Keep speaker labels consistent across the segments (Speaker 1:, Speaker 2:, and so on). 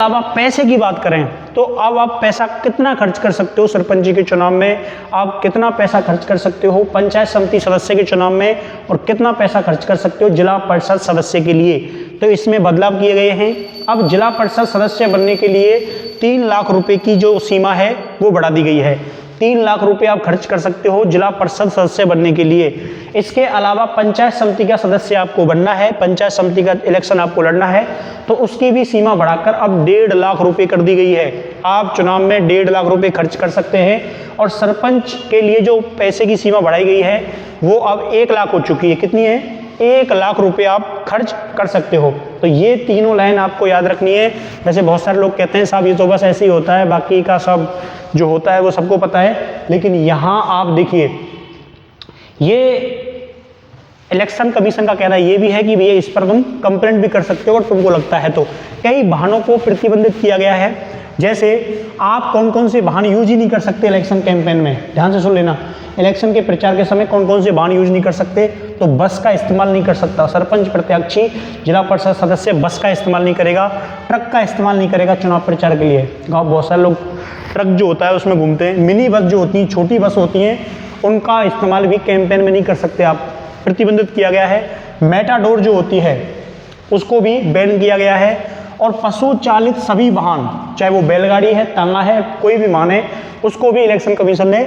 Speaker 1: अलावा पैसे की बात करें तो अब आप पैसा कितना खर्च कर सकते हो सरपंच जी के चुनाव में, आप कितना पैसा खर्च कर सकते हो पंचायत समिति सदस्य के चुनाव में, और कितना पैसा खर्च कर सकते हो जिला परिषद सदस्य के लिए। तो इसमें बदलाव किए गए हैं। अब जिला परिषद सदस्य बनने के लिए 3 लाख रुपए की जो सीमा है वो बढ़ा दी गई है। 3 लाख रुपए आप खर्च कर सकते हो जिला परिषद सदस्य बनने के लिए। इसके अलावा पंचायत समिति का सदस्य आपको बनना है, पंचायत समिति का इलेक्शन आपको लड़ना है, तो उसकी भी सीमा बढ़ाकर अब 1.5 लाख रुपए कर दी गई है। आप चुनाव में 1.5 लाख रुपए खर्च कर सकते हैं। और सरपंच के लिए जो पैसे की सीमा बढ़ाई गई है वो अब 1 लाख हो चुकी है। कितनी है? 1 लाख रुपए आप खर्च कर सकते हो। तो ये तीनों लाइन आपको याद रखनी है। वैसे बहुत सारे लोग कहते हैं साहब ये तो बस ऐसे ही होता है, बाकी का सब जो होता है वो सबको पता है, लेकिन यहाँ आप देखिए ये इलेक्शन कमीशन का कहना ये भी है कि भैया इस पर तुम कंप्लेंट भी कर सकते हो अगर तुमको लगता है तो। कई वाहनों को प्रतिबंधित किया गया है, जैसे आप कौन कौन से वाहन यूज ही नहीं कर सकते इलेक्शन कैंपेन में। ध्यान से सुन लेना, इलेक्शन के प्रचार के समय कौन कौन से वाहन यूज नहीं कर सकते। तो बस का इस्तेमाल नहीं कर सकता सरपंच प्रत्याशी, जिला परिषद सदस्य बस का इस्तेमाल नहीं करेगा, ट्रक का इस्तेमाल नहीं करेगा चुनाव प्रचार के लिए। गाँव बहुत सारे लोग ट्रक जो होता है उसमें घूमते हैं। मिनी बस जो होती हैं, छोटी बस होती हैं, उनका इस्तेमाल भी कैंपेन में नहीं कर सकते आप, प्रतिबंधित किया गया है। मेटाडोर जो होती है उसको भी बैन किया गया है। और पशु चालित सभी वाहन, चाहे वो बैलगाड़ी है, तांगा है, कोई भी वाहन है, उसको भी इलेक्शन कमीशन ने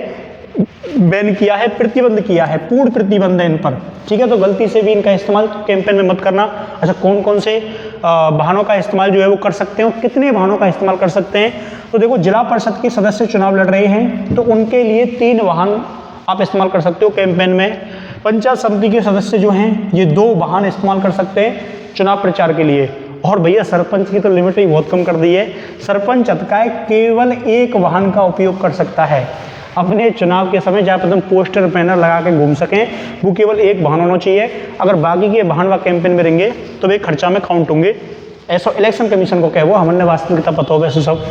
Speaker 1: बैन किया है, प्रतिबंध किया है, पूर्ण प्रतिबंध है इन पर। ठीक है, तो गलती से भी इनका इस्तेमाल कैंपेन में मत करना। अच्छा, कौन कौन से वाहनों का इस्तेमाल जो है वो कर सकते हो, कितने वाहनों का इस्तेमाल कर सकते हैं। तो देखो, जिला परिषद के सदस्य चुनाव लड़ रहे हैं तो उनके लिए 3 वाहन आप इस्तेमाल कर सकते हो कैंपेन में। पंचायत समिति के सदस्य जो हैं ये 2 वाहन इस्तेमाल कर सकते हैं चुनाव प्रचार के लिए। और भैया सरपंच की तो लिमिट ही बहुत कम कर दी है। सरपंच अधिकारी केवल 1 वाहन का उपयोग कर सकता है अपने चुनाव के समय, जहाँ पर तुम पोस्टर बैनर लगा के घूम सकें, वो केवल 1 वाहन होना चाहिए। अगर बाकी के वाहन व कैंपेन में रहेंगे तो वे खर्चा में काउंट होंगे। ऐसा इलेक्शन कमीशन को कहे, वो हमने वास्तविकता पता होगा ऐसे सब।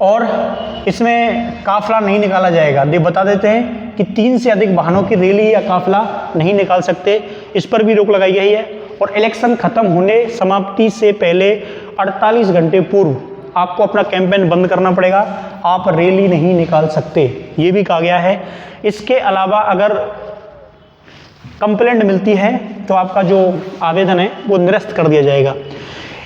Speaker 1: और इसमें काफिला नहीं निकाला जाएगा। ये बता देते हैं कि 3 से अधिक वाहनों की रैली या काफिला नहीं निकाल सकते, इस पर भी रोक लगाई गई है। और इलेक्शन खत्म होने समाप्ति से पहले 48 घंटे पूर्व आपको अपना कैंपेन बंद करना पड़ेगा, आप रैली नहीं निकाल सकते, ये भी कहा गया है। इसके अलावा अगर कंप्लेंट मिलती है तो आपका जो आवेदन है वो निरस्त कर दिया जाएगा।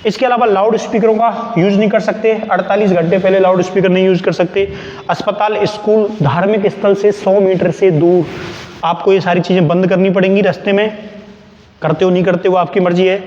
Speaker 1: इसके अलावा लाउड स्पीकरों का यूज नहीं कर सकते, 48 घंटे पहले लाउड स्पीकर नहीं यूज कर सकते। अस्पताल, स्कूल, धार्मिक स्थल से 100 मीटर से दूर आपको ये सारी चीज़ें बंद करनी पड़ेंगी रास्ते में। करते हो नहीं करते हो आपकी मर्जी है।